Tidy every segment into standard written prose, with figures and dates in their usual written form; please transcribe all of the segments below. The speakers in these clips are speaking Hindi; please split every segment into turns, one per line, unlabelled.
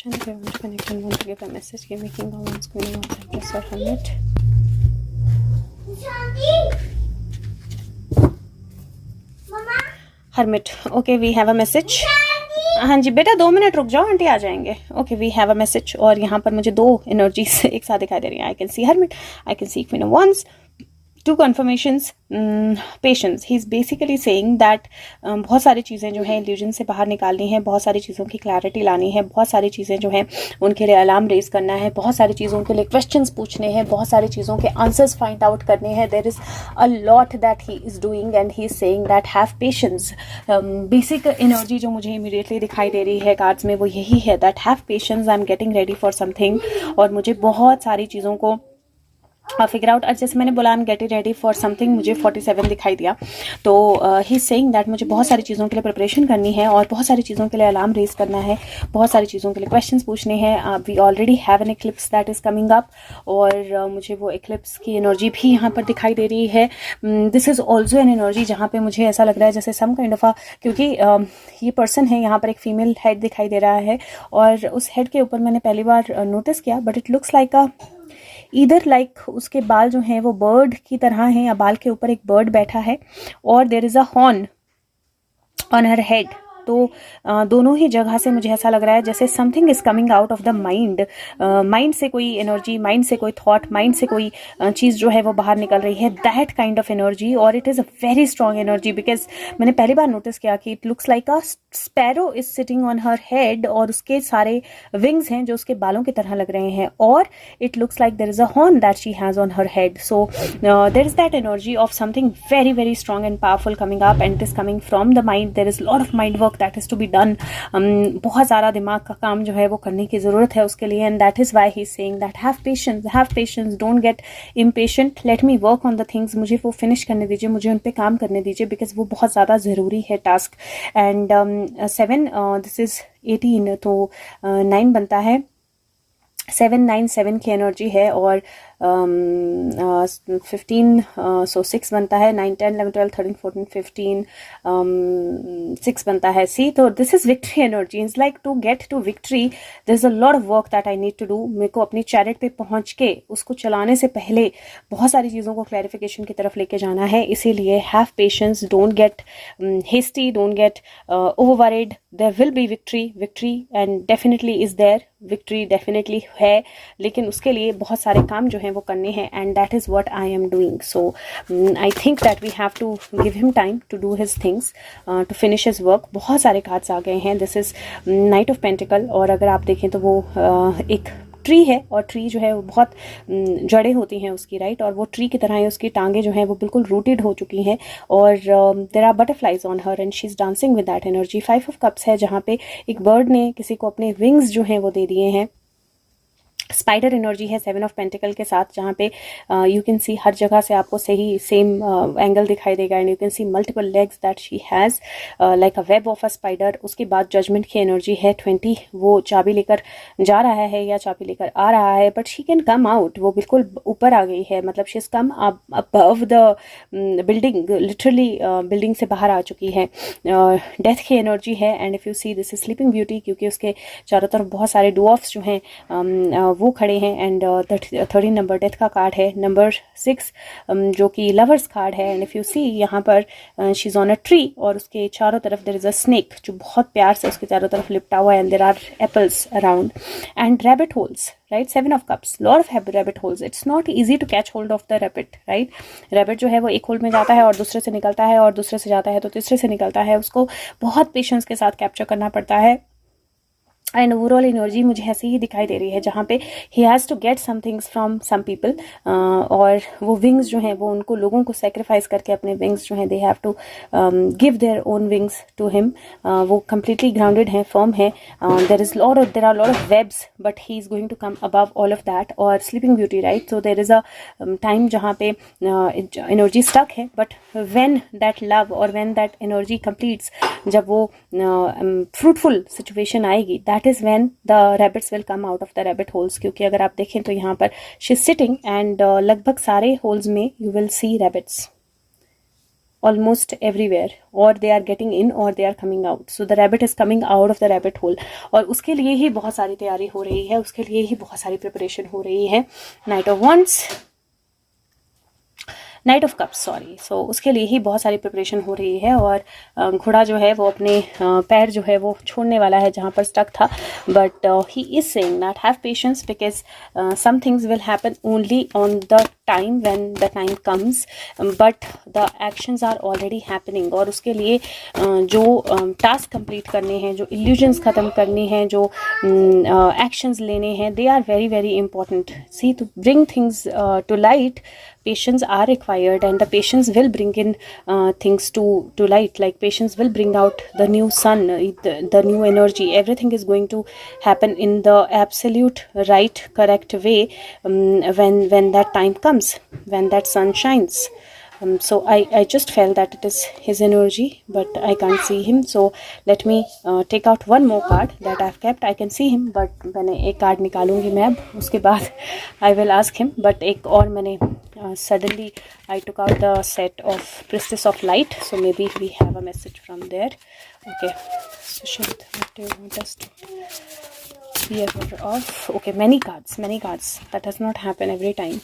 question. If you want to connect and want to give a message, give me king of wands, queen of wands, empress or hermit. hermit. Okay, we have a message. हाँ जी बेटा 2 मिनट रुक जाओ, आंटी आ जाएंगे. Okay, we have a message. और यहाँ पर मुझे 2 एनर्जीज एक साथ दिखाई दे रही हैं. आई can C hermit, I can C queen of wands. 2 confirmations. Patience. He is basically saying that बहुत सारी चीज़ें जो हैं इल्यूजन से बाहर निकालनी है, बहुत सारी चीज़ों की क्लैरिटी लानी है, बहुत सारी चीज़ें जो हैं उनके लिए अलार्म रेज करना है, बहुत सारी चीज़ों के लिए क्वेश्चंस पूछने हैं, बहुत सारी चीज़ों के आंसर्स फाइंड आउट करने हैं. There is a lot that he is doing and he is saying that have patience. Basic energy जो मुझे इमीडिएटली दिखाई दे रही है कार्ड्स में वो यही है that have patience, I am getting ready for something. और मुझे बहुत सारी चीज़ों को फिगर आउट. जैसे मैंने बोला I am getting ready for something, मुझे 47 दिखाई दिया. तो ही इज सेइंग दैट मुझे बहुत सारी चीज़ों के लिए प्रिपरेशन करनी है और बहुत सारी चीज़ों के लिए अलार्म रेज करना है, बहुत सारी चीज़ों के लिए क्वेश्चंस पूछने हैं. We already have an eclipse that is coming up और मुझे वो एक्लिप्स की एनर्जी भी यहाँ पर दिखाई दे रही है. This is also an energy जहाँ पे मुझे ऐसा लग रहा है जैसे सम काइंड ऑफ क्योंकि ये पर्सन है यहाँ पर एक फीमेल हेड दिखाई दे रहा है और उस हेड के ऊपर मैंने पहली बार नोटिस किया बट इट लुक्स लाइक अ इधर लाइक उसके बाल जो हैं वो बर्ड की तरह हैं या बाल के ऊपर एक बर्ड बैठा है और there is a horn on her head. तो दोनों ही जगह से मुझे ऐसा लग रहा है जैसे something is coming out of the mind. Mind से कोई एनर्जी, माइंड से कोई थॉट, माइंड से कोई चीज़ जो है वो बाहर निकल रही है. दैट काइंड ऑफ एनर्जी और it is a very strong energy because मैंने पहली बार नोटिस किया कि it looks like a sparrow is sitting on her head और उसके सारे विंग्स हैं जो उसके बालों की तरह लग रहे हैं और it looks like there is a horn that she has on her head. So there is that energy of something very very strong and powerful coming up and it is coming from the mind. There is lot of mind work that is to be done. बहुत सारा दिमाग का काम जो है वो करने की जरूरत है उसके लिए and that is why he is saying that have patience, don't get impatient, let me work on the things. मुझे वो फिनिश करने दीजिए, मुझे उन पे काम करने दीजिए बिकॉज वो बहुत ज़्यादा ज़रूरी है टास्क. एंड 7 दिस इज 18 तो 9 बनता है. 797 की एनर्जी है और 15 सो 6 बनता है. 9 10 11 12 13 14 15 6 बनता है. सी तो this is victory energy. It's like to get to victory there is a lot of work that I need to do. मेरे को अपनी चैरिट पे पहुंच के उसको चलाने से पहले बहुत सारी चीज़ों को क्लैरिफिकेशन की तरफ लेके जाना है. इसीलिए have patience, don't get hasty, don't get overworried. There will be victory and definitely is there. Victory definitely है लेकिन उसके लिए बहुत सारे काम जो हैं वो करने हैं and that is what I am doing. So I think that we have to give him time to do his things, to finish his work. बहुत सारे कार्ड्स आ गए हैं. This is knight of pentacle और अगर आप देखें तो वो एक ट्री है और ट्री जो है वो बहुत जड़ें होती हैं उसकी, राइट, और वो ट्री की तरह है. उसकी टांगें जो हैं वो बिल्कुल रूटेड हो चुकी हैं और there are butterflies on her and she is dancing with that energy. 5 of cups है जहाँ पे एक बर्ड ने किसी को अपने विंग्स जो हैं वो दे दिए हैं. स्पाइडर एनर्जी है 7 ऑफ पेंटिकल के साथ जहाँ पे यू कैन सी हर जगह से आपको सही सेम एंगल दिखाई देगा and you can see multiple legs that she has like a web of a spider. उसके बाद जजमेंट की एनर्जी है 20. वो चाबी लेकर जा रहा है या चाबी लेकर आ रहा है but she can come out. वो बिल्कुल ऊपर आ गई है, मतलब she is come above the building, literally building से बाहर आ चुकी है. डेथ की एनर्जी है and if you see this is sleeping beauty क्योंकि उसके चारों तरफ बहुत सारे डुआर्फ्स जो हैं वो खड़े हैं एंड 13 नंबर डेथ का कार्ड है. नंबर 6 जो कि लवर्स कार्ड है एंड इफ़ यू सी यहाँ पर she is on a tree और उसके चारों तरफ देयर इज़ अ स्नेक जो बहुत प्यार से उसके चारों तरफ लिपटा हुआ है and there are apples around and rabbit holes, right. 7 of cups, lot of rabbit holes. It's not easy to catch hold of the rabbit, right. Rabbit जो है वो एक होल में जाता है और दूसरे से निकलता है और दूसरे से जाता है तो तीसरे से निकलता है. उसको बहुत पेशेंस के साथ कैप्चर करना पड़ता है एंड ओवरऑल एनर्जी मुझे ऐसी ही दिखाई दे रही है जहाँ पे he has to get some things from some people और वो विंग्स जो हैं वो उनको लोगों को सेक्रीफाइस करके अपने विंग्स जो हैं they have to give their own wings to him. वो कम्प्लीटली ग्राउंडेड हैं, फर्म है. There are lot of webs but he is going to come above all of that. और sleeping beauty, right. So there is a time जहाँ पे एनर्जी स्टक है बट व्हेन दैट लव और व्हेन दैट एनर्जी कंप्लीट्स, जब वो फ्रूटफुल सिचुएशन आएगी that is when the rabbits will come out of the rabbit holes. क्योंकि अगर आप देखें तो यहाँ पर शी इज सिटिंग एंड लगभग सारे होल्स में you will see rabbits. almost everywhere, or they are getting in or they are coming out. So the rabbit is coming out of the rabbit hole. और उसके लिए ही बहुत सारी तैयारी हो रही है, उसके लिए ही बहुत सारी प्रिपरेशन हो रही है. Knight of wands, knight of cups, sorry. So उसके लिए ही बहुत सारी प्रिपरेशन हो रही है. और घोड़ा जो है वो अपने पैर जो है वो छोड़ने वाला है जहाँ पर स्टक था. But he is saying that have patience, because some things will happen only on the time when the time comes, but the actions are already happening. और उसके लिए जो टास्क कंप्लीट करने हैं, जो इल्यूजन्स ख़त्म करनी हैं, जो एक्शंस लेने हैं, they are very very important. See, to bring things to light, patience are required, and the patience will bring in things to light. Like patience will bring out the new sun, the new energy. Everything is going to happen in the absolute right, correct way when that time comes, when that sun shines. So I just felt that it is his energy, but I can't see him. So let me take out one more card that I've kept. I can see him, but मैंने एक कार्ड निकालूंगी मैं अब, उसके बाद I will ask him. But एक और मैंने suddenly I took out the set of Priestess of Light, so maybe we have a message from there. Okay, Sushant, what do you want us to be aware of? Okay, many cards. That does not happen every time.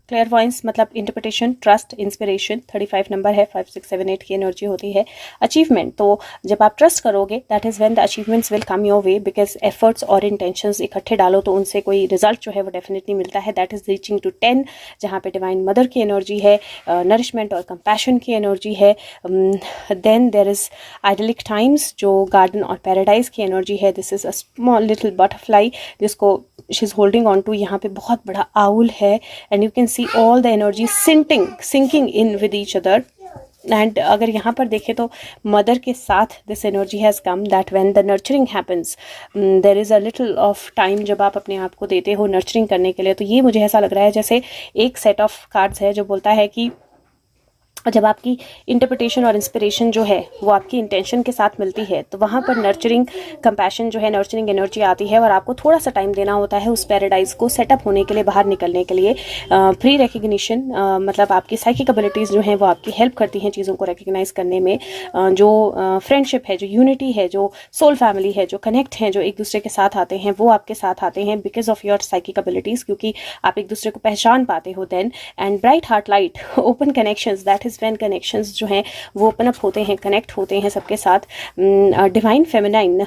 क्लेयरवॉयंस मतलब इंटरप्रिटेशन, ट्रस्ट, इंस्पिरेशन. 35 नंबर है, 5 6 7 8 की एनर्जी होती है. अचीवमेंट, तो जब आप ट्रस्ट करोगे that is when the achievements will come your way, because efforts और इंटेंशंस इकट्ठे डालो तो उनसे कोई रिजल्ट जो है वो डेफिनेटली मिलता है. दैट इज़ रीचिंग टू 10, जहाँ पे डिवाइन मदर की एनर्जी है, नरिशमेंट और कंपैशन की एनर्जी है. Then there is idyllic times, जो गार्डन और पैराडाइज की एनर्जी है. This is a small little butterfly जिसको she is holding on to. यहाँ पे बहुत बड़ा आउल है, and you can see all the energy sinking in with each other. And अगर यहाँ पर देखें तो मदर के साथ this energy has come, that when the nurturing happens, there is a little of time जब आप अपने आप को देते हो nurturing करने के लिए. तो ये मुझे ऐसा लग रहा है जैसे एक set of cards है जो बोलता है कि जब आपकी इंटरप्रिटेशन और इंस्पिरेशन जो है वो आपकी इंटेंशन के साथ मिलती है, तो वहाँ पर नर्चरिंग कंपैशन जो है, नर्चरिंग एनर्जी आती है. और आपको थोड़ा सा टाइम देना होता है उस पैराडाइज को सेटअप होने के लिए, बाहर निकलने के लिए. प्री रिकग्निशन, मतलब आपकी साइकिक एबिलिटीज़ जो हैं वो आपकी हेल्प करती हैं चीज़ों को रिकग्नाइज करने में. जो फ्रेंडशिप है, जो यूनिटी है, जो सोल फैमिली है, जो कनेक्ट हैं, जो एक दूसरे के साथ आते हैं, वो आपके साथ आते हैं because of your psychic abilities, क्योंकि आप एक दूसरे को पहचान पाते हो. Then and bright heart light, open connections, that is when connections जो हैं वो ओपन अप होते हैं, कनेक्ट होते हैं सबके साथ. डिवाइन फेमिनाइन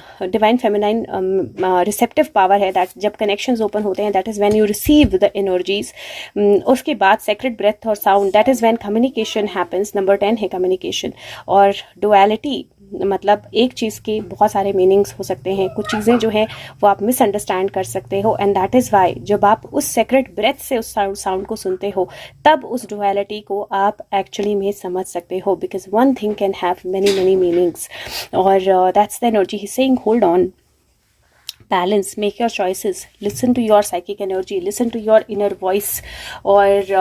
रिसेप्टिव पावर है, दैट जब कनेक्शंस ओपन होते हैं that is when you receive the energies. उसके बाद सेक्रेट ब्रेथ और sound, that is when communication happens. Number 10 है कम्युनिकेशन. और डुअलिटी, मतलब एक चीज़ के बहुत सारे मीनिंग्स हो सकते हैं. कुछ चीज़ें जो है वो आप मिसअंडरस्टैंड कर सकते हो, एंड दैट इज़ वाई जब आप उस सेक्रेट ब्रेथ से उस साउंड को सुनते हो तब उस डुअलिटी को आप एक्चुअली में समझ सकते हो, because one thing can have many meanings. और that's the energy he saying hold on. balance, make your choices, listen to your psychic energy, listen to your inner voice. और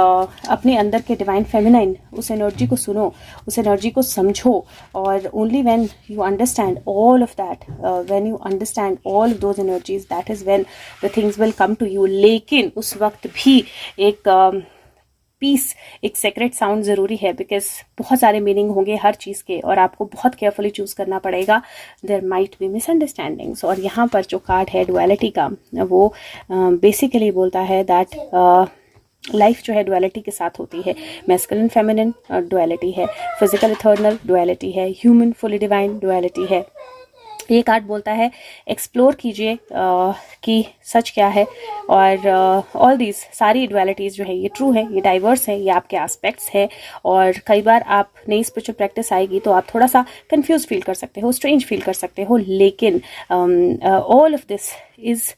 अपने अंदर के divine feminine उस एनर्जी को सुनो, उस एनर्जी को समझो. और only when you understand all of that, when you understand all of those energies, that is when the things will come to you. लेकिन उस वक्त भी एक पीस, एक सेक्रेट साउंड ज़रूरी है, बिकॉज बहुत सारे मीनिंग होंगे हर चीज़ के और आपको बहुत केयरफुली चूज़ करना पड़ेगा. There might be misunderstandings. और यहाँ पर जो कार्ड है डुअलिटी का, वो बेसिकली बोलता है दैट लाइफ जो है डुअलिटी के साथ होती है. मैस्कुलिन फेमिनिन डुअलिटी है, फिजिकल इथर्नल डुअलिटी है, ह्यूमन फुली डिवाइन डुअलिटी है. ये कार्ड बोलता है एक्सप्लोर कीजिए कि सच क्या है. और ऑल दीज सारी डुअलिटीज़ जो है ये ट्रू है, ये डाइवर्स है, ये आपके एस्पेक्ट्स है. और कई बार आप नई स्पिरिचुअल प्रैक्टिस आएगी तो आप थोड़ा सा कंफ्यूज फील कर सकते हो, स्ट्रेंज फील कर सकते हो. लेकिन ऑल ऑफ दिस इज़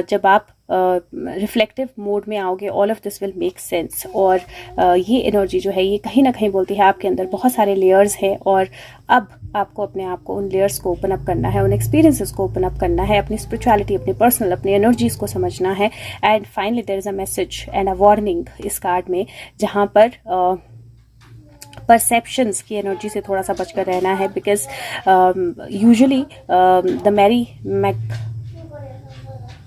जब आप रिफ्लेक्टिव मोड में आओगे, all of this will make sense. और ये एनर्जी जो है ये कहीं ना कहीं बोलती है आपके अंदर बहुत सारे लेयर्स हैं, और अब आपको अपने आप को उन लेयर्स को ओपन अप करना है, उन एक्सपीरियंसेस को ओपन अप करना है, अपनी स्पिरिचुअलिटी, अपनी पर्सनल, अपनी एनर्जीज को समझना है. And finally there is a message and a warning इस कार्ड में, जहाँ पर परसेप्शंस की एनर्जी से थोड़ा सा बचकर रहना है. Because usually the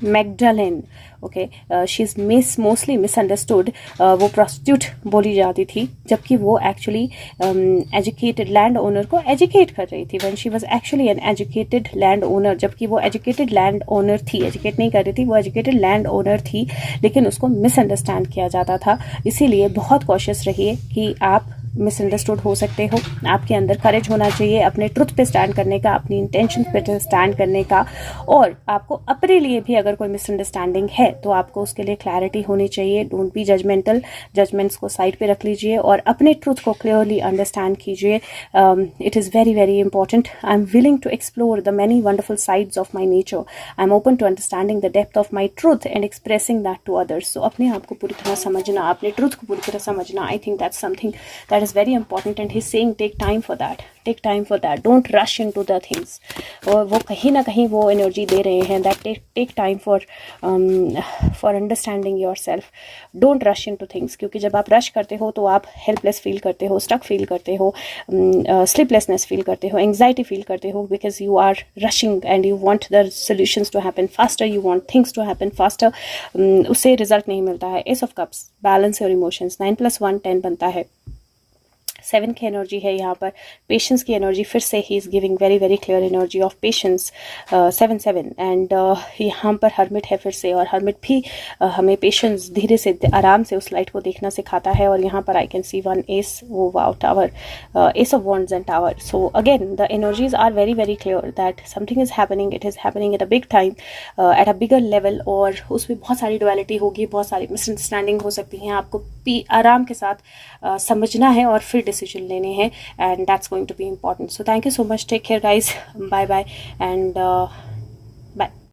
Magdalene, okay, she is mostly misunderstood. वो प्रोस्टिट्यूट बोली जाती थी, जबकि वो एक्चुअली एजुकेटेड लैंड ओनर को एजुकेट कर रही थी, when she was actually an educated land owner, जबकि वो एजुकेटेड लैंड ओनर थी, एजुकेट नहीं कर रही थी, वो एजुकेटेड लैंड ओनर थी, लेकिन उसको मिसअंडरस्टैंड किया जाता था। इसीलिए बहुत कॉशियस रहिए कि आप मिसअंडरस्टूड हो सकते हो। आपके अंदर करेज होना चाहिए अपने ट्रुथ पे स्टैंड करने का, अपनी इंटेंशन पे स्टैंड करने का, और आपको अपने लिए भी अगर कोई मिसअंडरस्टैंडिंग है तो आपको उसके लिए क्लैरिटी होनी चाहिए। डोंट बी जजमेंटल, जजमेंट्स को साइड पे रख लीजिए और अपने ट्रुथ को क्लियरली अंडरस्टैंड कीजिए। It is very very important. I am willing to explore the many wonderful sides of my nature, I am open to understanding the depth of my truth and expressing that to others. So अपने आप को पूरी तरह समझना, अपने ट्रुथ को पूरी तरह समझना, I think that's something that is very important, and he's saying take time for that, take time for that, don't rush into the things। और वो कहीं ना कहीं वो एनर्जी दे रहे हैं that take time for understanding yourself, don't rush into things, क्योंकि जब आप रश करते हो तो आप हेल्पलेस फील करते हो, स्टक फील करते हो, स्लीपलेसनेस फील करते हो, एंग्जाइटी फील करते हो, because you are rushing and you want the solutions to happen faster, you want things to happen faster. उससे रिजल्ट नहीं मिलता है। एस ऑफ कप्स, बैलेंस और इमोशंस, 9+1 10 बनता है। 7 की एनर्जी है यहाँ पर, पेशेंस की एनर्जी, फिर से he is giving very very clear energy of patience, 7 and यहाँ पर हर्मिट है फिर से, और हर्मिट भी हमें पेशेंस, धीरे से आराम से उस लाइट को देखना सिखाता है। और यहाँ पर आई कैन सी 1 एस, वो wow tower, ace of wands and tower. So again the energies are very very clear that something is happening, it is happening at a big time, at a bigger level, और उसमें बहुत सारी डुअलिटी होगी, बहुत सारी मिसअंडरस्टैंडिंग हो सकती हैं। आपको आराम के साथ समझना है और फिर डिसीजन लेने हैं, and that's going to be important. So thank you so much, take care guys, bye bye and bye.